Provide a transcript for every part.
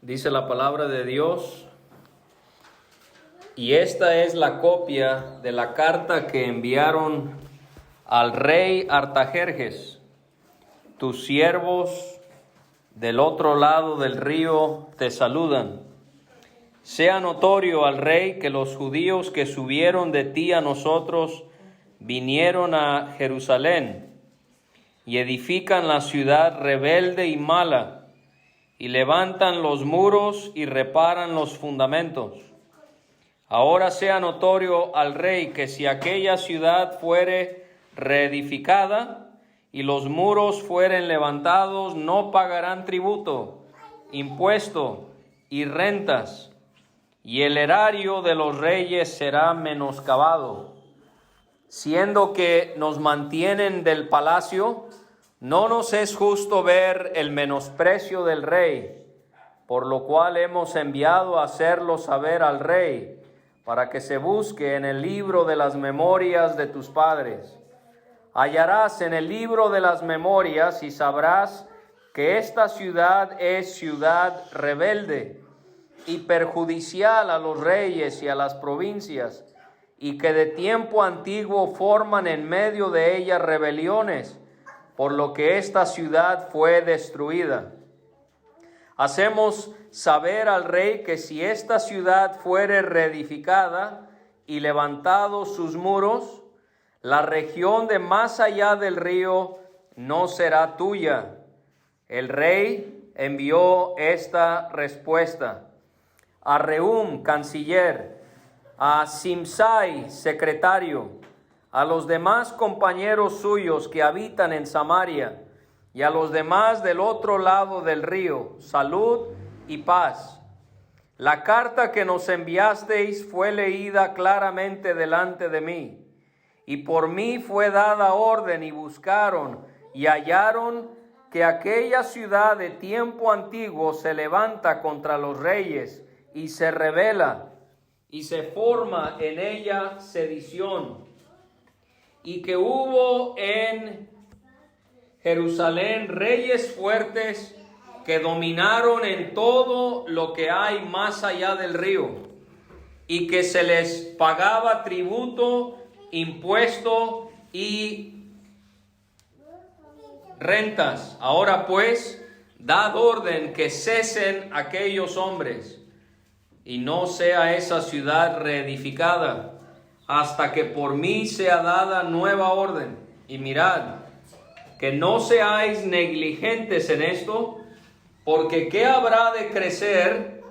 Dice la palabra de Dios, y esta es la copia de la carta que enviaron al rey Artajerjes. Tus siervos del otro lado del río te saludan. Sea notorio al rey que los judíos que subieron de ti a nosotros vinieron a Jerusalén y edifican la ciudad rebelde y mala, y levantan los muros y reparan los fundamentos. Ahora sea notorio al rey que si aquella ciudad fuere reedificada y los muros fueren levantados, no pagarán tributo, impuesto y rentas, y el erario de los reyes será menoscabado. Siendo que nos mantienen del palacio, no nos es justo ver el menosprecio del rey, por lo cual hemos enviado a hacerlo saber al rey, para que se busque en el libro de las memorias de tus padres. Hallarás en el libro de las memorias y sabrás que esta ciudad es ciudad rebelde y perjudicial a los reyes y a las provincias, y que de tiempo antiguo forman en medio de ella rebeliones, por lo que esta ciudad fue destruida. Hacemos saber al rey que si esta ciudad fuere reedificada y levantados sus muros, la región de más allá del río no será tuya. El rey envió esta respuesta a Rehum, canciller, a Simsai, secretario, a los demás compañeros suyos que habitan en Samaria y a los demás del otro lado del río, salud y paz. La carta que nos enviasteis fue leída claramente delante de mí, y por mí fue dada orden, y buscaron y hallaron que aquella ciudad de tiempo antiguo se levanta contra los reyes y se rebela, y se forma en ella sedición, y que hubo en Jerusalén reyes fuertes que dominaron en todo lo que hay más allá del río, y que se les pagaba tributo, impuesto y rentas. Ahora pues, dad orden que cesen aquellos hombres, y no sea esa ciudad reedificada, hasta que por mí sea dada nueva orden. Y mirad, que no seáis negligentes en esto, porque ¿qué habrá de crecer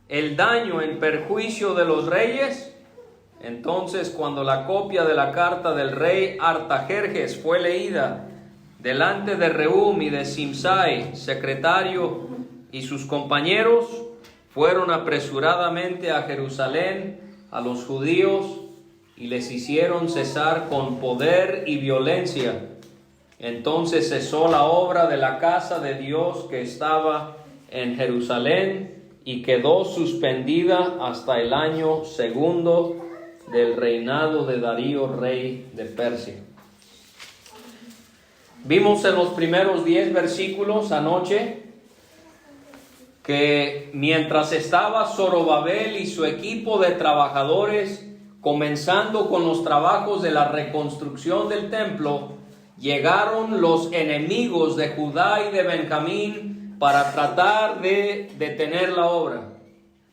el daño en perjuicio de los reyes? Entonces, cuando la copia de la carta del rey Artajerjes fue leída delante de Rehum y de Simsai, secretario, y sus compañeros, fueron apresuradamente a Jerusalén a los judíos y les hicieron cesar con poder y violencia. Entonces cesó la obra de la casa de Dios que estaba en Jerusalén y quedó suspendida hasta el año segundo del reinado de Darío, rey de Persia. Vimos en los primeros 10 versículos anoche que mientras estaba Zorobabel y su equipo de trabajadores comenzando con los trabajos de la reconstrucción del templo, llegaron los enemigos de Judá y de Benjamín para tratar de detener la obra.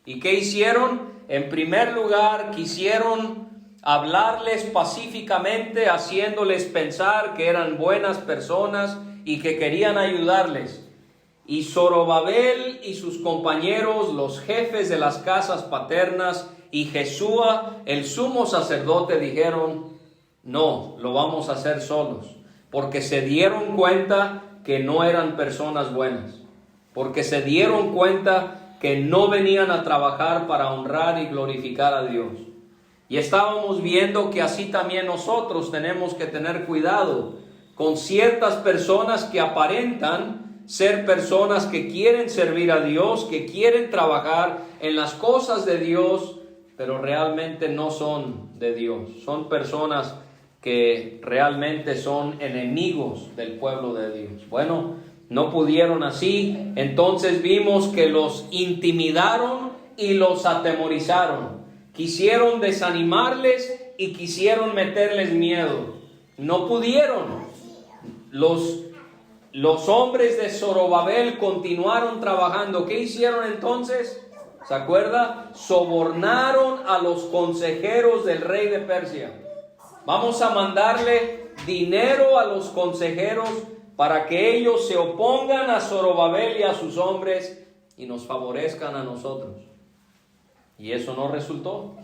¿Y qué hicieron? En primer lugar, quisieron hablarles pacíficamente, haciéndoles pensar que eran buenas personas y que querían ayudarles. Y Zorobabel y sus compañeros, los jefes de las casas paternas, y Jesúa, el sumo sacerdote, dijeron: no, lo vamos a hacer solos, porque se dieron cuenta que no eran personas buenas, porque se dieron cuenta que no venían a trabajar para honrar y glorificar a Dios. Y estábamos viendo que así también nosotros tenemos que tener cuidado con ciertas personas que aparentan ser personas que quieren servir a Dios, que quieren trabajar en las cosas de Dios, pero realmente no son de Dios. Son personas que realmente son enemigos del pueblo de Dios. Bueno, no pudieron así. Entonces vimos que los intimidaron y los atemorizaron. Quisieron desanimarles y quisieron meterles miedo. No pudieron. Los hombres de Zorobabel continuaron trabajando. ¿Qué hicieron entonces? ¿Se acuerda? Sobornaron a los consejeros del rey de Persia. Vamos a mandarle dinero a los consejeros para que ellos se opongan a Zorobabel y a sus hombres y nos favorezcan a nosotros. Y eso no resultó.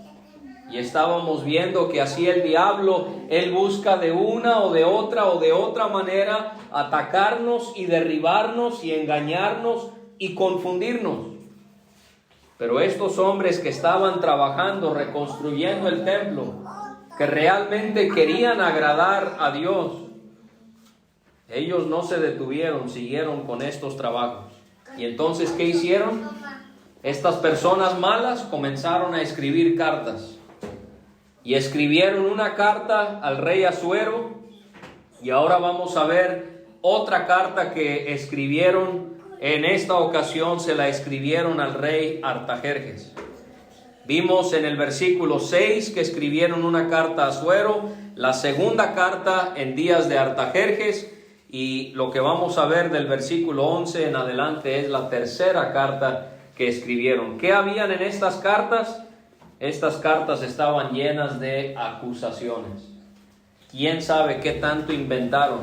Y estábamos viendo que así el diablo, él busca de una o de otra manera atacarnos y derribarnos y engañarnos y confundirnos. Pero estos hombres que estaban trabajando, reconstruyendo el templo, que realmente querían agradar a Dios, ellos no se detuvieron, siguieron con estos trabajos. Y entonces, ¿qué hicieron? Estas personas malas comenzaron a escribir cartas. Y escribieron una carta al rey Asuero. Y ahora vamos a ver otra carta que escribieron. En esta ocasión se la escribieron al rey Artajerjes. Vimos en el versículo 6 que escribieron una carta a Asuero. La segunda carta en días de Artajerjes. Y lo que vamos a ver del versículo 11 en adelante es la tercera carta que escribieron. ¿Qué habían en estas cartas? Estas cartas estaban llenas de acusaciones. ¿Quién sabe qué tanto inventaron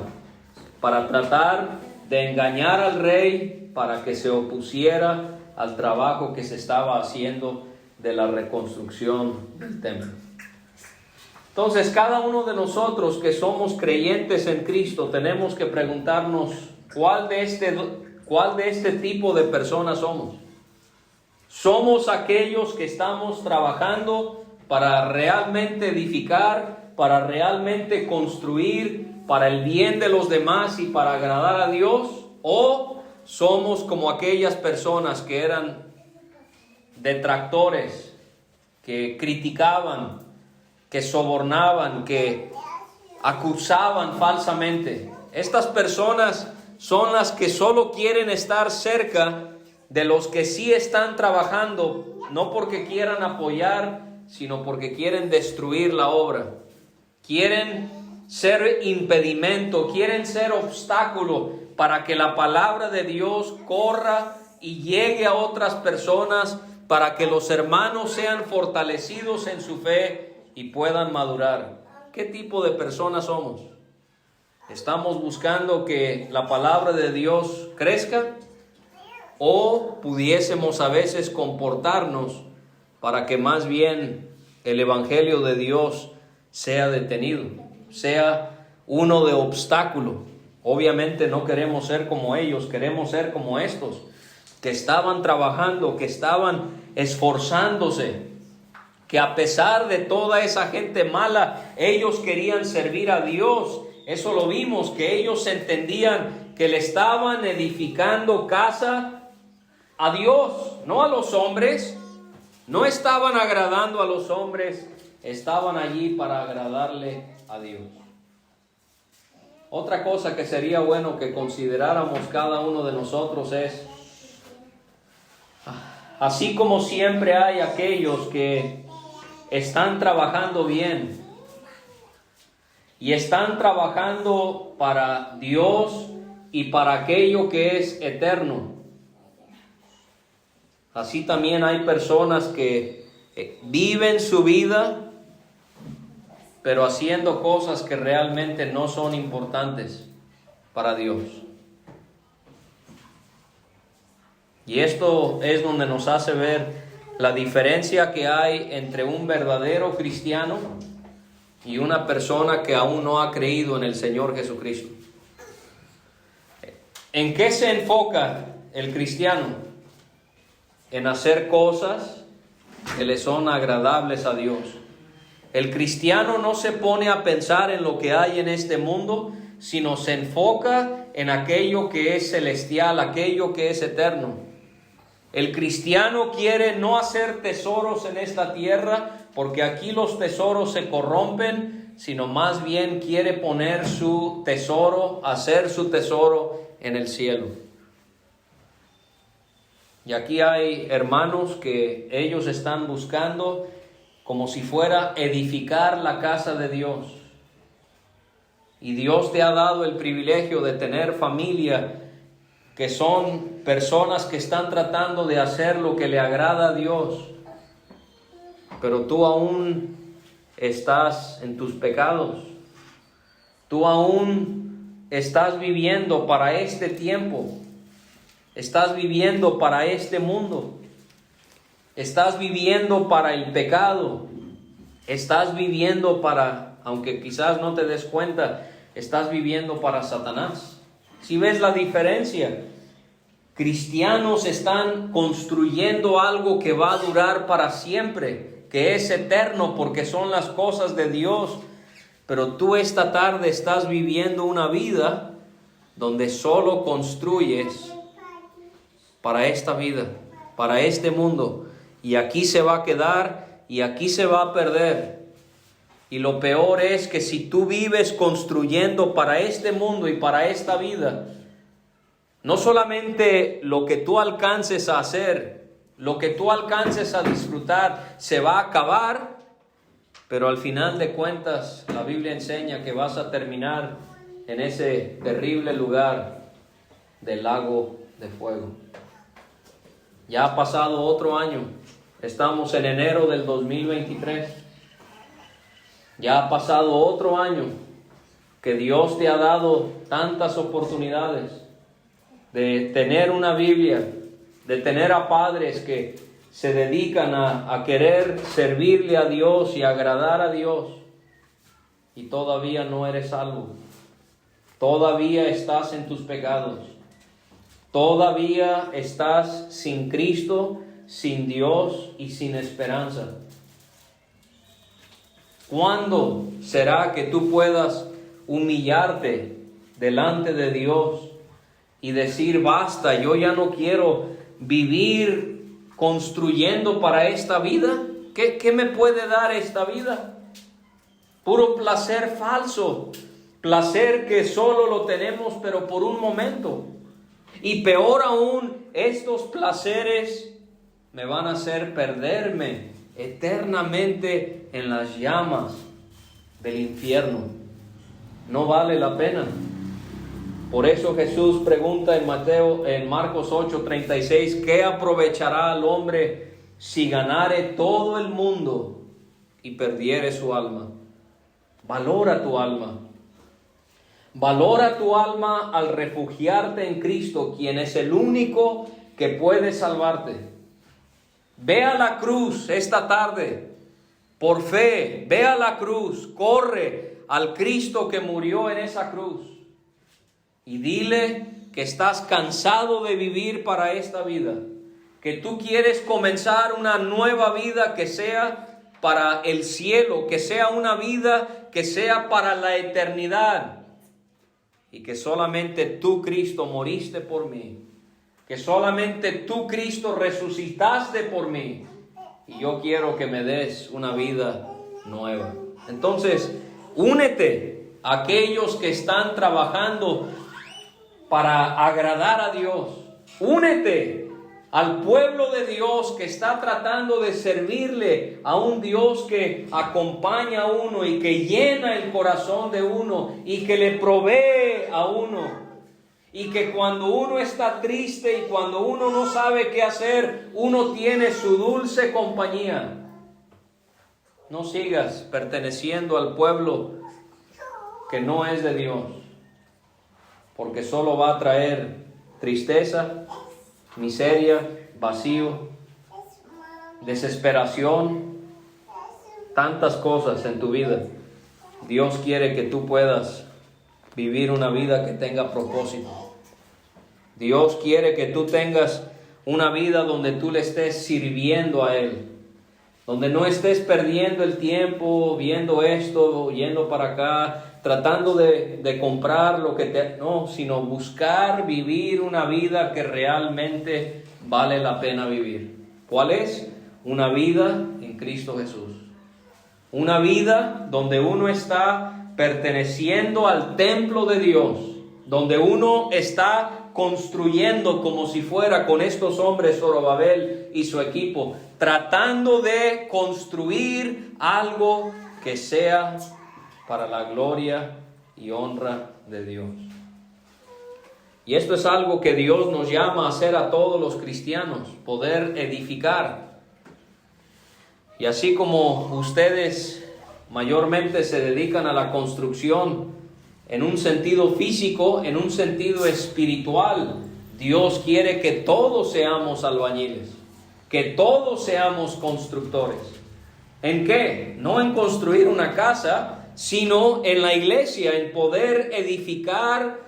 para tratar de engañar al rey para que se opusiera al trabajo que se estaba haciendo de la reconstrucción del templo? Entonces, cada uno de nosotros que somos creyentes en Cristo tenemos que preguntarnos cuál de este tipo de personas somos. ¿Somos aquellos que estamos trabajando para realmente edificar, para realmente construir, para el bien de los demás y para agradar a Dios? ¿O somos como aquellas personas que eran detractores, que criticaban, que sobornaban, que acusaban falsamente? Estas personas son las que solo quieren estar cerca de los que sí están trabajando, no porque quieran apoyar, sino porque quieren destruir la obra. Quieren ser impedimento, quieren ser obstáculo para que la palabra de Dios corra y llegue a otras personas, para que los hermanos sean fortalecidos en su fe y puedan madurar. ¿Qué tipo de personas somos? ¿Estamos buscando que la palabra de Dios crezca? ¿O pudiésemos a veces comportarnos para que más bien el evangelio de Dios sea detenido, sea uno de obstáculo? Obviamente no queremos ser como ellos, queremos ser como estos, que estaban trabajando, que estaban esforzándose, que a pesar de toda esa gente mala, ellos querían servir a Dios. Eso lo vimos, que ellos entendían que le estaban edificando casa a Dios, no a los hombres. No estaban agradando a los hombres, estaban allí para agradarle a Dios. Otra cosa que sería bueno que consideráramos cada uno de nosotros es, así como siempre hay aquellos que están trabajando bien y están trabajando para Dios y para aquello que es eterno, así también hay personas que viven su vida, pero haciendo cosas que realmente no son importantes para Dios. Y esto es donde nos hace ver la diferencia que hay entre un verdadero cristiano y una persona que aún no ha creído en el Señor Jesucristo. ¿En qué se enfoca el cristiano? En hacer cosas que le son agradables a Dios. El cristiano no se pone a pensar en lo que hay en este mundo, sino se enfoca en aquello que es celestial, aquello que es eterno. El cristiano quiere no hacer tesoros en esta tierra, porque aquí los tesoros se corrompen, sino más bien quiere poner su tesoro, hacer su tesoro en el cielo. Y aquí hay hermanos que ellos están buscando como si fuera edificar la casa de Dios. Y Dios te ha dado el privilegio de tener familia que son personas que están tratando de hacer lo que le agrada a Dios. Pero tú aún estás en tus pecados. Tú aún estás viviendo para este tiempo. Estás viviendo para este mundo. Estás viviendo para el pecado. Estás viviendo para, aunque quizás no te des cuenta, estás viviendo para Satanás. Si ves la diferencia, cristianos están construyendo algo que va a durar para siempre, que es eterno porque son las cosas de Dios. Pero tú esta tarde estás viviendo una vida donde solo construyes para esta vida, para este mundo. Y aquí se va a quedar y aquí se va a perder. Y lo peor es que si tú vives construyendo para este mundo y para esta vida, no solamente lo que tú alcances a hacer, lo que tú alcances a disfrutar, se va a acabar, pero al final de cuentas la Biblia enseña que vas a terminar en ese terrible lugar del lago de fuego. Ya ha pasado otro año, estamos en enero del 2023. Ya ha pasado otro año que Dios te ha dado tantas oportunidades de tener una Biblia, de tener a padres que se dedican a querer servirle a Dios y agradar a Dios. Y todavía no eres salvo. Todavía estás en tus pecados. Todavía estás sin Cristo, sin Dios y sin esperanza. ¿Cuándo será que tú puedas humillarte delante de Dios y decir, basta, yo ya no quiero vivir construyendo para esta vida? ¿Qué me puede dar esta vida? Puro placer falso, placer que solo lo tenemos pero por un momento. Y peor aún, estos placeres me van a hacer perderme eternamente en las llamas del infierno. No vale la pena. Por eso Jesús pregunta en Marcos 8:36, ¿qué aprovechará al hombre si ganare todo el mundo y perdiere su alma? Valora tu alma. Valora tu alma al refugiarte en Cristo, quien es el único que puede salvarte. Ve a la cruz esta tarde, por fe, ve a la cruz, corre al Cristo que murió en esa cruz y dile que estás cansado de vivir para esta vida, que tú quieres comenzar una nueva vida que sea para el cielo, que sea una vida que sea para la eternidad y que solamente tú, Cristo, moriste por mí. Que solamente tú, Cristo, resucitaste por mí. Y yo quiero que me des una vida nueva. Entonces, únete a aquellos que están trabajando para agradar a Dios. Únete al pueblo de Dios que está tratando de servirle a un Dios que acompaña a uno y que llena el corazón de uno y que le provee a uno. Y que cuando uno está triste y cuando uno no sabe qué hacer, uno tiene su dulce compañía. No sigas perteneciendo al pueblo que no es de Dios, porque solo va a traer tristeza, miseria, vacío, desesperación, tantas cosas en tu vida. Dios quiere que tú puedas vivir una vida que tenga propósito. Dios quiere que tú tengas una vida donde tú le estés sirviendo a Él, donde no estés perdiendo el tiempo viendo esto, yendo para acá, tratando de comprar lo que no, sino buscar vivir una vida que realmente vale la pena vivir. ¿Cuál es? Una vida en Cristo Jesús. Una vida donde uno está perteneciendo al templo de Dios, donde uno está construyendo como si fuera con estos hombres, Zorobabel y su equipo, tratando de construir algo que sea para la gloria y honra de Dios. Y esto es algo que Dios nos llama a hacer a todos los cristianos, poder edificar. Y así como ustedes mayormente se dedican a la construcción en un sentido físico, en un sentido espiritual, Dios quiere que todos seamos albañiles, que todos seamos constructores. ¿En qué? No en construir una casa, sino en la iglesia, en poder edificar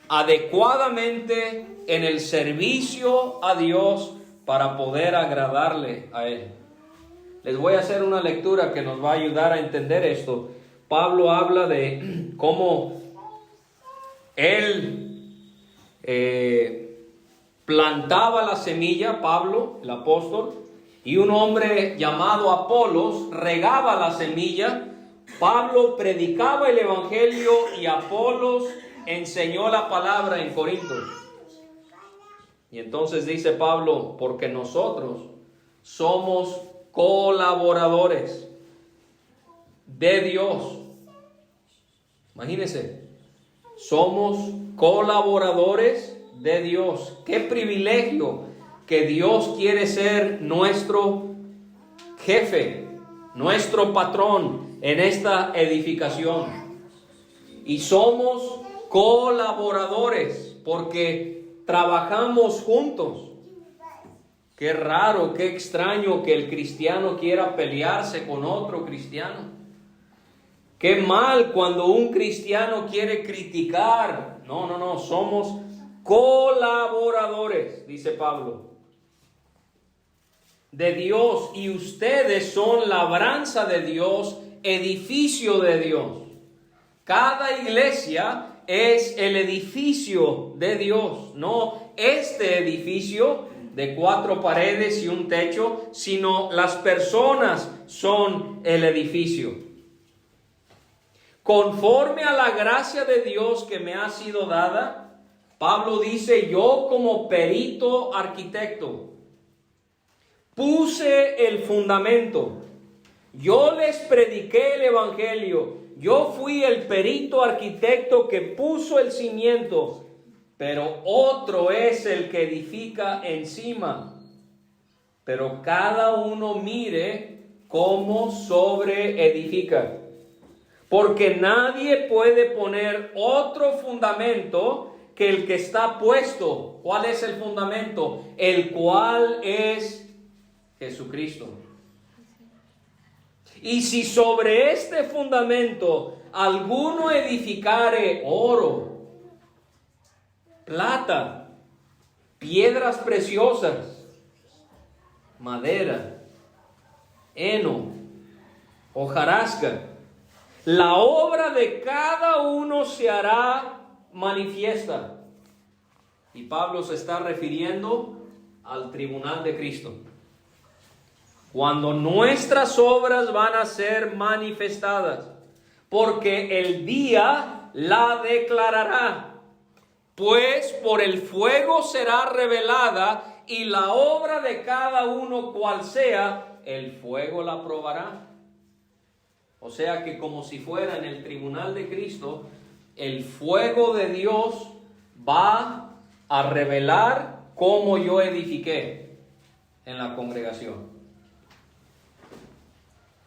adecuadamente en el servicio a Dios para poder agradarle a Él. Les voy a hacer una lectura que nos va a ayudar a entender esto. Pablo habla de cómo él plantaba la semilla, Pablo, el apóstol, y un hombre llamado Apolos regaba la semilla. Pablo predicaba el evangelio y Apolos enseñó la palabra en Corinto. Y entonces dice Pablo, porque nosotros somos colaboradores de Dios. Imagínense, somos colaboradores de Dios. Qué privilegio que Dios quiere ser nuestro jefe, nuestro patrón en esta edificación. Y somos colaboradores porque trabajamos juntos. Qué raro, qué extraño que el cristiano quiera pelearse con otro cristiano. Qué mal cuando un cristiano quiere criticar. No, somos colaboradores, dice Pablo, de Dios, y ustedes son labranza de Dios, edificio de Dios. Cada iglesia es el edificio de Dios, no este edificio de 4 paredes y un techo, sino las personas son el edificio. Conforme a la gracia de Dios que me ha sido dada, Pablo dice, yo como perito arquitecto puse el fundamento, yo les prediqué el evangelio, yo fui el perito arquitecto que puso el cimiento, pero otro es el que edifica encima. Pero cada uno mire cómo sobreedifica. Porque nadie puede poner otro fundamento que el que está puesto. ¿Cuál es el fundamento? El cual es Jesucristo. Y si sobre este fundamento alguno edificare oro, plata, piedras preciosas, madera, heno, hojarasca, la obra de cada uno se hará manifiesta. Y Pablo se está refiriendo al tribunal de Cristo. Cuando nuestras obras van a ser manifestadas, porque el día la declarará, pues por el fuego será revelada, y la obra de cada uno cual sea, el fuego la probará. O sea que como si fuera en el tribunal de Cristo, el fuego de Dios va a revelar cómo yo edifiqué en la congregación.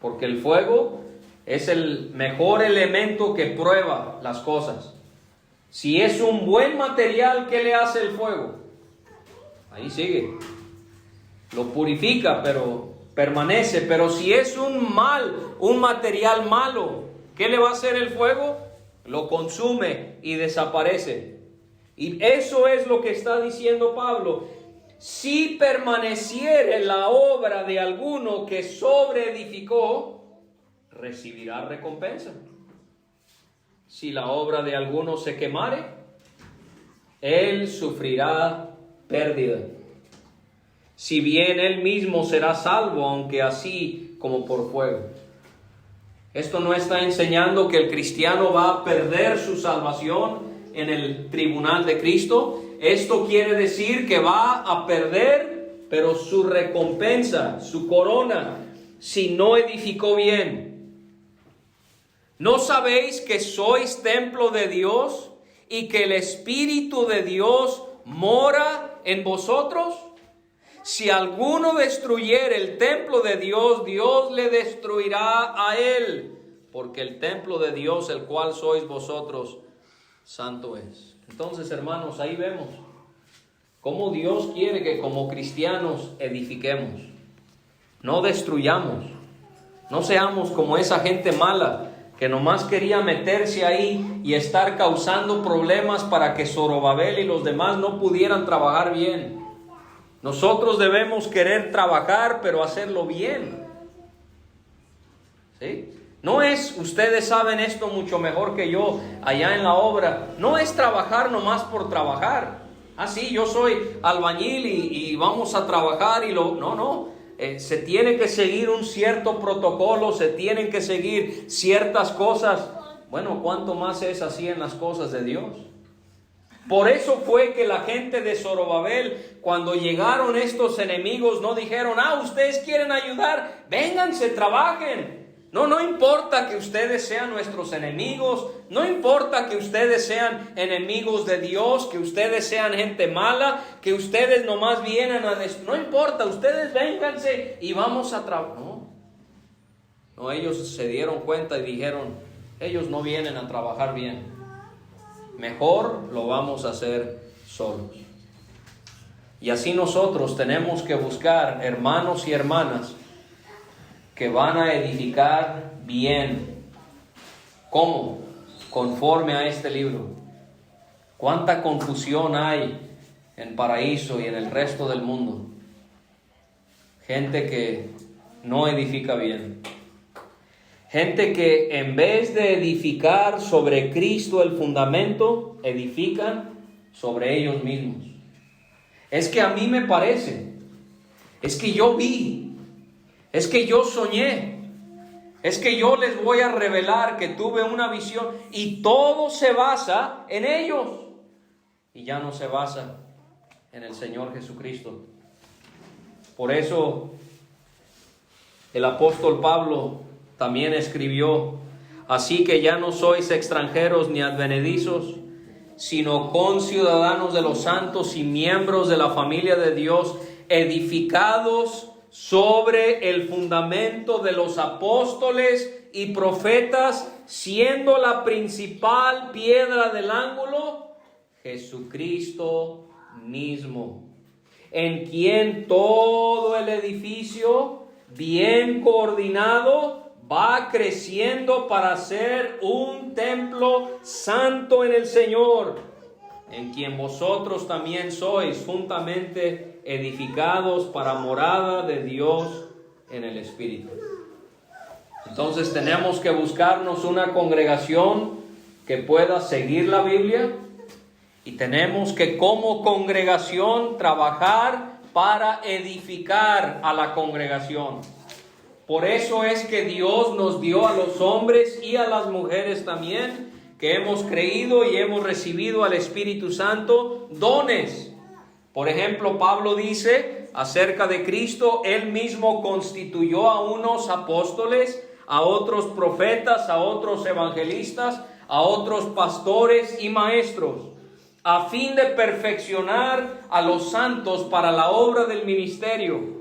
Porque el fuego es el mejor elemento que prueba las cosas. Si es un buen material, ¿qué le hace el fuego? Ahí sigue. Lo purifica, pero permanece. Pero si es un material malo, ¿qué le va a hacer el fuego? Lo consume y desaparece. Y eso es lo que está diciendo Pablo. Si permaneciere la obra de alguno que sobreedificó, recibirá recompensa. Si la obra de alguno se quemare, él sufrirá pérdida. Si bien él mismo será salvo, aunque así como por fuego. Esto no está enseñando que el cristiano va a perder su salvación en el tribunal de Cristo. Esto quiere decir que va a perder, pero su recompensa, su corona, si no edificó bien. ¿No sabéis que sois templo de Dios y que el Espíritu de Dios mora en vosotros? Si alguno destruyere el templo de Dios, Dios le destruirá a él, porque el templo de Dios, el cual sois vosotros, santo es. Entonces, hermanos, ahí vemos cómo Dios quiere que como cristianos edifiquemos, no destruyamos, no seamos como esa gente mala que nomás quería meterse ahí y estar causando problemas para que Zorobabel y los demás no pudieran trabajar bien. Nosotros debemos querer trabajar, pero hacerlo bien. ¿Sí? No es, ustedes saben esto mucho mejor que yo allá en la obra, no es trabajar nomás por trabajar. Ah, sí, yo soy albañil y vamos a trabajar y no. Se tiene que seguir un cierto protocolo, se tienen que seguir ciertas cosas. Bueno, ¿cuánto más es así en las cosas de Dios? Por eso fue que la gente de Zorobabel, cuando llegaron estos enemigos, no dijeron, ustedes quieren ayudar, vénganse, trabajen. No importa que ustedes sean nuestros enemigos, no importa que ustedes sean enemigos de Dios, que ustedes sean gente mala, que ustedes nomás vienen no importa, ustedes vénganse y vamos a trabajar. No, ellos se dieron cuenta y dijeron, ellos no vienen a trabajar bien, mejor lo vamos a hacer solos. Y así nosotros tenemos que buscar hermanos y hermanas que van a edificar bien. ¿Cómo? Conforme a este libro. ¿Cuánta confusión hay en Paraíso y en el resto del mundo? Gente que no edifica bien. Gente que en vez de edificar sobre Cristo el fundamento, edifican sobre ellos mismos. Es que a mí me parece, es que yo vi, es que yo soñé, es que yo les voy a revelar que tuve una visión, y todo se basa en ellos y ya no se basa en el Señor Jesucristo. Por eso el apóstol Pablo también escribió, así que ya no sois extranjeros ni advenedizos, sino conciudadanos de los santos y miembros de la familia de Dios, edificados sobre el fundamento de los apóstoles y profetas, siendo la principal piedra del ángulo Jesucristo mismo, en quien todo el edificio, bien coordinado, va creciendo para ser un templo santo en el Señor, en quien vosotros también sois juntamente edificados para morada de Dios en el Espíritu. Entonces tenemos que buscarnos una congregación que pueda seguir la Biblia, y tenemos que como congregación trabajar para edificar a la congregación. Por eso es que Dios nos dio a los hombres y a las mujeres también, que hemos creído y hemos recibido al Espíritu Santo, dones. Por ejemplo, Pablo dice acerca de Cristo, Él mismo constituyó a unos apóstoles, a otros profetas, a otros evangelistas, a otros pastores y maestros, a fin de perfeccionar a los santos para la obra del ministerio,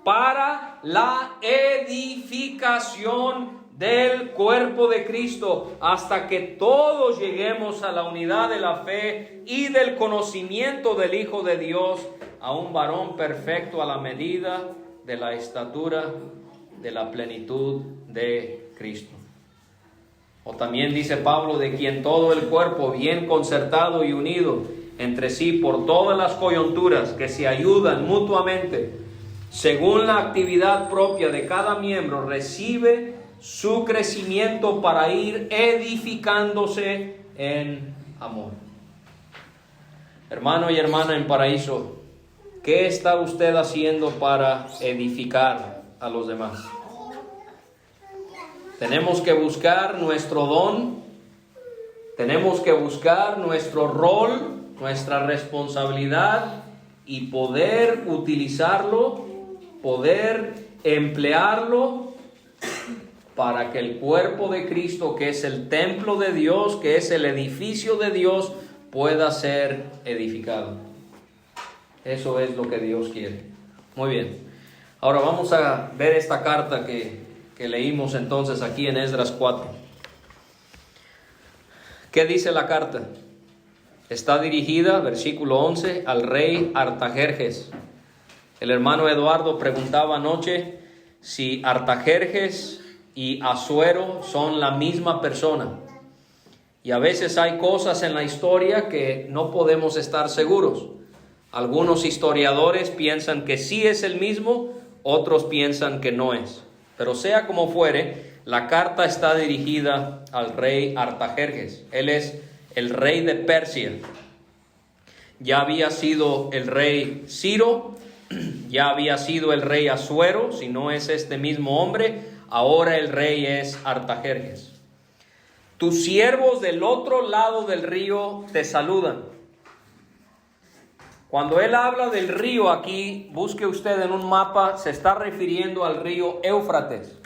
para la edificación del cuerpo de Cristo, hasta que todos lleguemos a la unidad de la fe y del conocimiento del Hijo de Dios, a un varón perfecto a la medida de la estatura de la plenitud de Cristo. O también dice Pablo, de quien todo el cuerpo, bien concertado y unido entre sí por todas las coyunturas que se ayudan mutuamente, según la actividad propia de cada miembro, recibe su crecimiento para ir edificándose en amor. Hermano y hermana en Paraíso, ¿qué está usted haciendo para edificar a los demás? Tenemos que buscar nuestro don Tenemos que buscar nuestro rol, nuestra responsabilidad y poder utilizarlo, poder emplearlo para que el cuerpo de Cristo, que es el templo de Dios, que es el edificio de Dios, pueda ser edificado. Eso es lo que Dios quiere. Muy bien. Ahora vamos a ver esta carta que leímos entonces aquí en Esdras 4. ¿Qué dice la carta? Está dirigida, versículo 11, al rey Artajerjes. El hermano Eduardo preguntaba anoche si Artajerjes y Asuero son la misma persona. Y a veces hay cosas en la historia que no podemos estar seguros. Algunos historiadores piensan que sí es el mismo, otros piensan que no es. Pero sea como fuere, la carta está dirigida al rey Artajerjes. Él es el rey de Persia. Ya había sido el rey Ciro, ya había sido el rey Asuero, si no es este mismo hombre, ahora el rey es Artajerjes. Tus siervos del otro lado del río te saludan. Cuando él habla del río aquí, busque usted en un mapa, se está refiriendo al río Éufrates.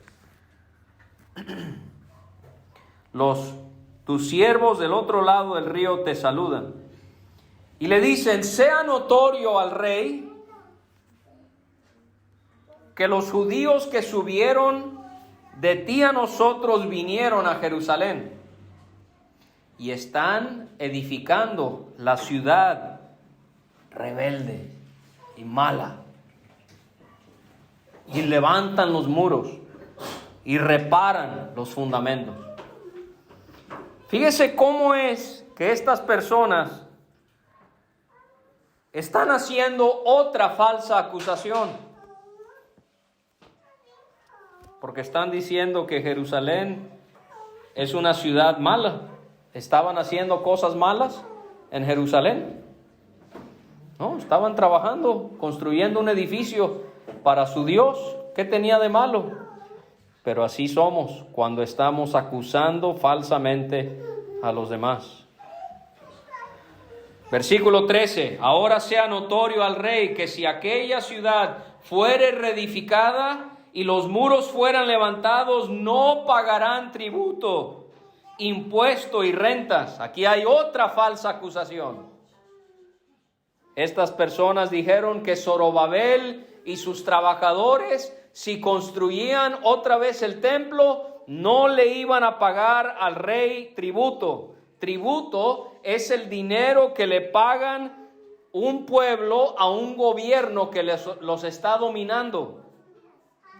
Tus siervos del otro lado del río te saludan. Y le dicen, sea notorio al rey que los judíos que subieron de ti a nosotros vinieron a Jerusalén y están edificando la ciudad rebelde y mala, y levantan los muros y reparan los fundamentos. Fíjese cómo es que estas personas están haciendo otra falsa acusación, porque están diciendo que Jerusalén es una ciudad mala. ¿Estaban haciendo cosas malas en Jerusalén? No, estaban trabajando, construyendo un edificio para su Dios. ¿Qué tenía de malo? Pero así somos cuando estamos acusando falsamente a los demás. Versículo 13. Ahora sea notorio al rey que si aquella ciudad fuere reedificada y los muros fueran levantados, no pagarán tributo, impuesto y rentas. Aquí hay otra falsa acusación. Estas personas dijeron que Zorobabel y sus trabajadores, si construían otra vez el templo, no le iban a pagar al rey tributo. Tributo es el dinero que le pagan un pueblo a un gobierno que los está dominando,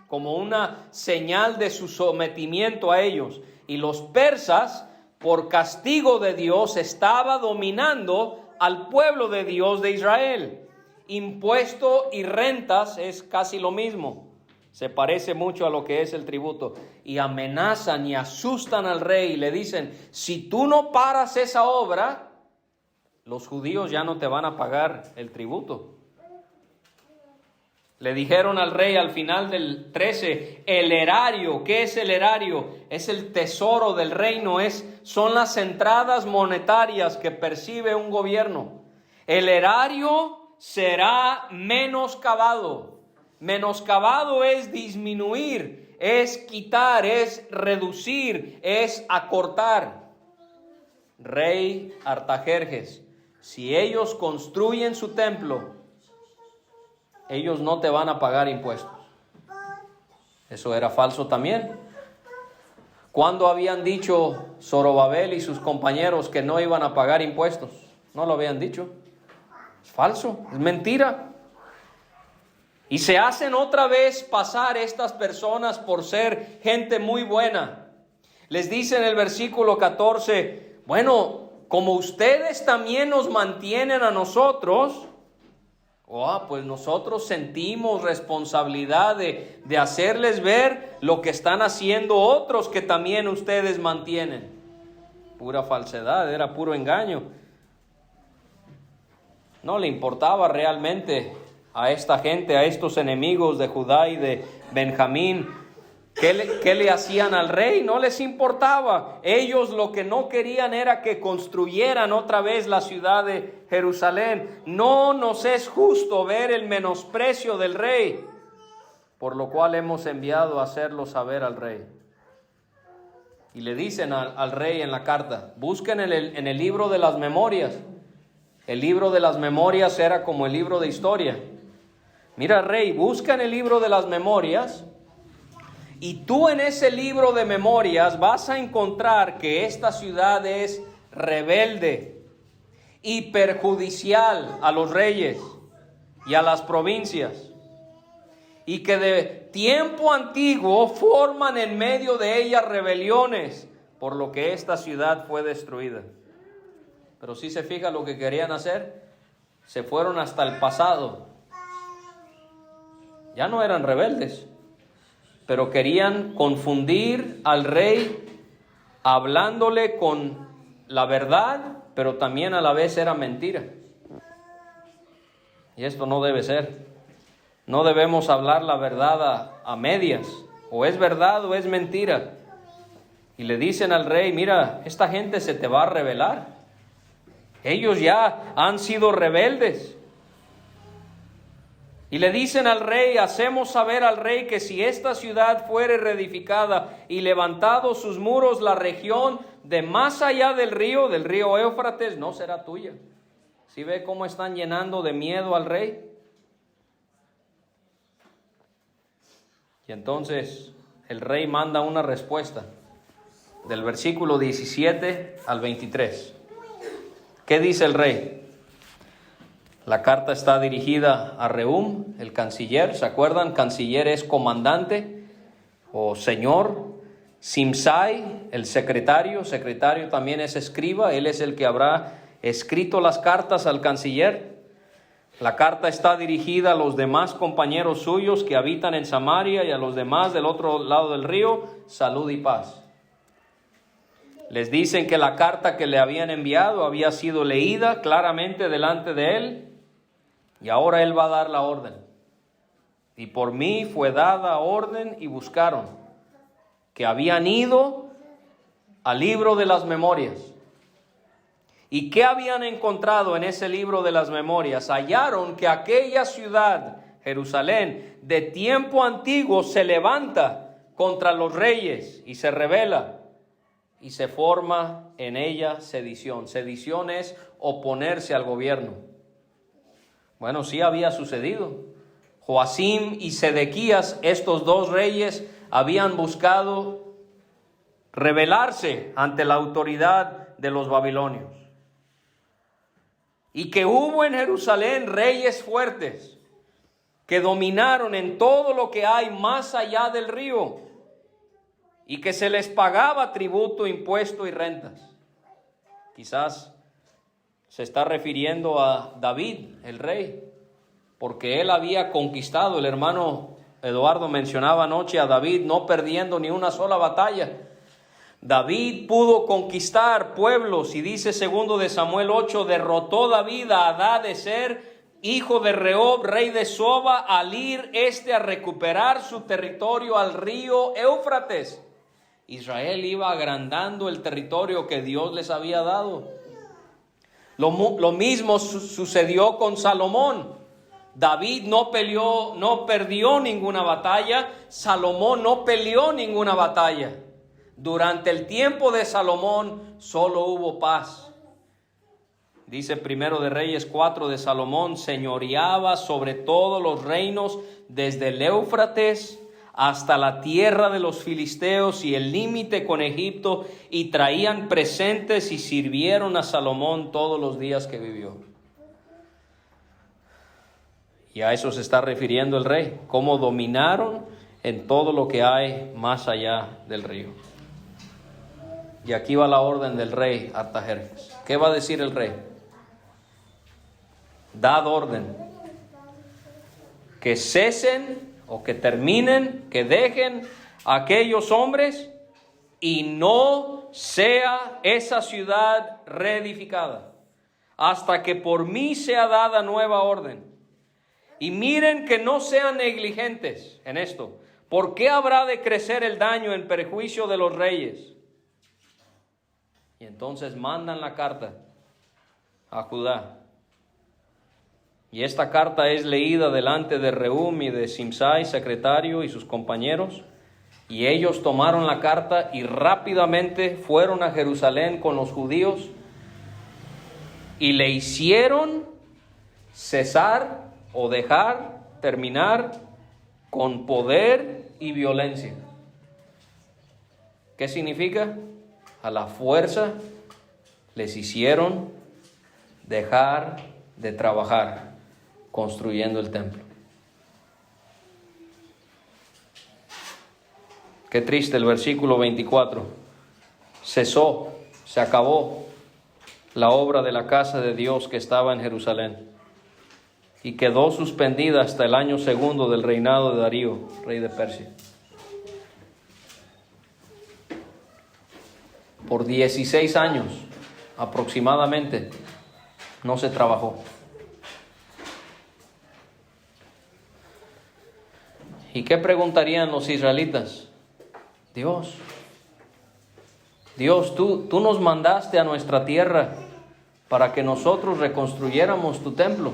como una señal de su sometimiento a ellos. Y los persas, por castigo de Dios, estaba dominando al pueblo de Dios de Israel. Impuesto y rentas es casi lo mismo. Se parece mucho a lo que es el tributo. Y amenazan y asustan al rey y le dicen, si tú no paras esa obra, los judíos ya no te van a pagar el tributo. Le dijeron al rey al final del 13, el erario. ¿Qué es el erario? Es el tesoro del reino, son las entradas monetarias que percibe un gobierno. El erario será menoscabado. Menoscabado es disminuir, es quitar, es reducir, es acortar. Rey Artajerjes, si ellos construyen su templo, ellos no te van a pagar impuestos. Eso era falso también. ¿Cuándo habían dicho Zorobabel y sus compañeros que no iban a pagar impuestos? No lo habían dicho. Es falso, es mentira. Y se hacen otra vez pasar estas personas por ser gente muy buena. Les dice en el versículo 14, bueno, como ustedes también nos mantienen a nosotros, pues nosotros sentimos responsabilidad de hacerles ver lo que están haciendo otros que también ustedes mantienen. Pura falsedad, era puro engaño. No le importaba realmente a esta gente, a estos enemigos de Judá y de Benjamín, ¿Qué le hacían al rey? No les importaba. Ellos lo que no querían era que construyeran otra vez la ciudad de Jerusalén. No nos es justo ver el menosprecio del rey, por lo cual hemos enviado a hacerlo saber al rey. Y le dicen al rey en la carta, busquen en el libro de las memorias. El libro de las memorias era como el libro de historia. Mira, rey, busca en el libro de las memorias, y tú en ese libro de memorias vas a encontrar que esta ciudad es rebelde y perjudicial a los reyes y a las provincias, y que de tiempo antiguo forman en medio de ella rebeliones, por lo que esta ciudad fue destruida. Pero si se fija lo que querían hacer, se fueron hasta el pasado. Ya no eran rebeldes, pero querían confundir al rey hablándole con la verdad, pero también a la vez era mentira. Y esto no debe ser. No debemos hablar la verdad a medias. O es verdad o es mentira. Y le dicen al rey, mira, esta gente se te va a rebelar. Ellos ya han sido rebeldes. Y le dicen al rey, hacemos saber al rey que si esta ciudad fuere reedificada y levantados sus muros, la región de más allá del río Éufrates, no será tuya. ¿Sí ve cómo están llenando de miedo al rey? Y entonces el rey manda una respuesta del versículo 17 al 23. ¿Qué dice el rey? La carta está dirigida a Rehum, el canciller. ¿Se acuerdan? Canciller es comandante o señor. Simsai, el secretario. Secretario también es escriba. Él es el que habrá escrito las cartas al canciller. La carta está dirigida a los demás compañeros suyos que habitan en Samaria y a los demás del otro lado del río. Salud y paz. Les dicen que la carta que le habían enviado había sido leída claramente delante de él. Y ahora él va a dar la orden. Y por mí fue dada orden y buscaron, que habían ido al libro de las memorias. ¿Y qué habían encontrado en ese libro de las memorias? Hallaron que aquella ciudad, Jerusalén, de tiempo antiguo se levanta contra los reyes y se rebela. Y se forma en ella sedición. Sedición es oponerse al gobierno. Bueno, sí había sucedido. Joacim y Sedequías, estos dos reyes, habían buscado rebelarse ante la autoridad de los babilonios. Y que hubo en Jerusalén reyes fuertes que dominaron en todo lo que hay más allá del río, y que se les pagaba tributo, impuesto y rentas. Quizás se está refiriendo a David, el rey, porque él había conquistado. El hermano Eduardo mencionaba anoche a David no perdiendo ni una sola batalla. David pudo conquistar pueblos, y dice 2 de Samuel 8, derrotó David a Hadadezer, hijo de Rehob, rey de Soba, al ir a recuperar su territorio al río Éufrates. Israel iba agrandando el territorio que Dios les había dado. Lo mismo sucedió con Salomón. David no perdió ninguna batalla. Salomón no peleó ninguna batalla. Durante el tiempo de Salomón solo hubo paz. Dice 1 de Reyes 4 de Salomón, señoreaba sobre todos los reinos desde el Éufrates hasta la tierra de los filisteos y el límite con Egipto, y traían presentes y sirvieron a Salomón todos los días que vivió. Y a eso se está refiriendo el rey, cómo dominaron en todo lo que hay más allá del río. Y aquí va la orden del rey Artajerjes. ¿Qué va a decir el rey? Dad orden que cesen o que terminen, que dejen a aquellos hombres, y no sea esa ciudad reedificada hasta que por mí sea dada nueva orden. Y miren que no sean negligentes en esto, ¿Por qué habrá de crecer el daño en perjuicio de los reyes? Y entonces mandan la carta a Judá. Y esta carta es leída delante de Rehum y de Simsai, secretario, y sus compañeros. Y ellos tomaron la carta y rápidamente fueron a Jerusalén con los judíos y le hicieron cesar o dejar terminar con poder y violencia. ¿Qué significa? A la fuerza les hicieron dejar de trabajar construyendo el templo. Qué triste el versículo 24. Cesó, se acabó la obra de la casa de Dios que estaba en Jerusalén y quedó suspendida hasta el año segundo del reinado de Darío, rey de Persia. Por 16 años aproximadamente no se trabajó. ¿Y qué preguntarían los israelitas? Dios, tú nos mandaste a nuestra tierra para que nosotros reconstruyéramos tu templo.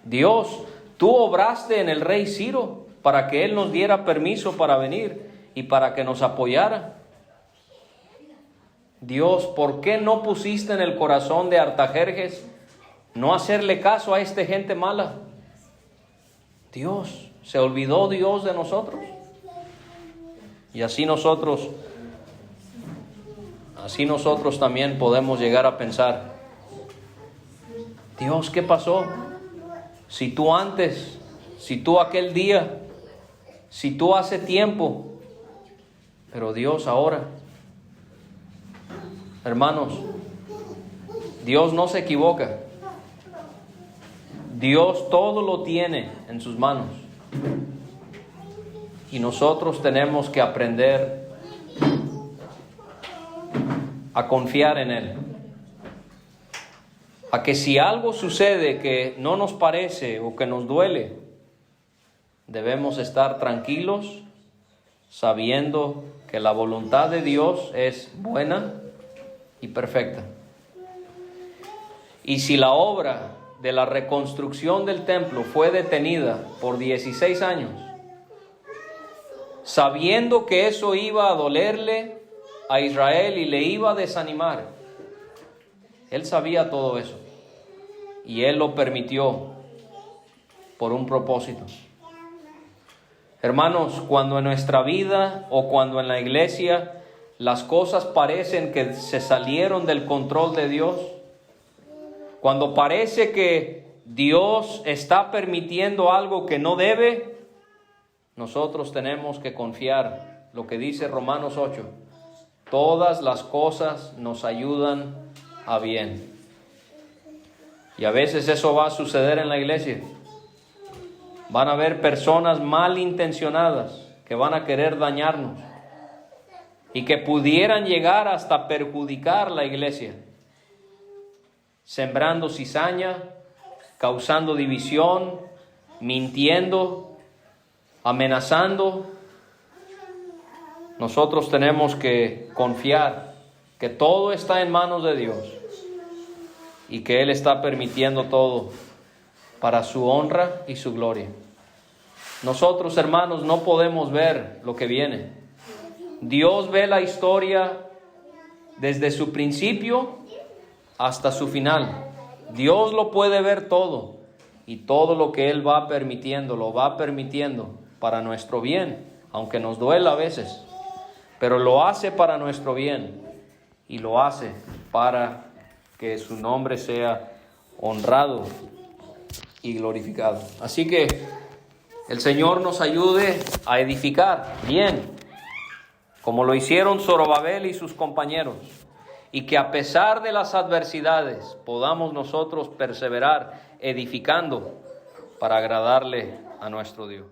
Dios, tú obraste en el rey Ciro para que él nos diera permiso para venir y para que nos apoyara. Dios, ¿por qué no pusiste en el corazón de Artajerjes no hacerle caso a esta gente mala? Dios, ¿se olvidó Dios de nosotros? Y así nosotros también podemos llegar a pensar, Dios, ¿qué pasó? Si tú antes, si tú aquel día, si tú hace tiempo, pero Dios ahora. Hermanos, Dios no se equivoca. Dios todo lo tiene en sus manos. Y nosotros tenemos que aprender a confiar en Él. A que si algo sucede que no nos parece o que nos duele, debemos estar tranquilos, sabiendo que la voluntad de Dios es buena y perfecta. Y si la obra de la reconstrucción del templo fue detenida por 16 años, sabiendo que eso iba a dolerle a Israel y le iba a desanimar, Él sabía todo eso y Él lo permitió por un propósito. Hermanos, cuando en nuestra vida o cuando en la iglesia las cosas parecen que se salieron del control de Dios, cuando parece que Dios está permitiendo algo que no debe, nosotros tenemos que confiar lo que dice Romanos 8. Todas las cosas nos ayudan a bien. Y a veces eso va a suceder en la iglesia. Van a haber personas malintencionadas que van a querer dañarnos y que pudieran llegar hasta perjudicar la iglesia, sembrando cizaña, causando división, mintiendo, amenazando. Nosotros tenemos que confiar que todo está en manos de Dios y que Él está permitiendo todo para su honra y su gloria. Nosotros, hermanos, no podemos ver lo que viene. Dios ve la historia desde su principio hasta su final. Dios lo puede ver todo y todo lo que Él va permitiendo, lo va permitiendo para nuestro bien, aunque nos duela a veces, pero lo hace para nuestro bien y lo hace para que su nombre sea honrado y glorificado. Así que el Señor nos ayude a edificar bien, como lo hicieron Zorobabel y sus compañeros, y que a pesar de las adversidades podamos nosotros perseverar edificando para agradarle a nuestro Dios.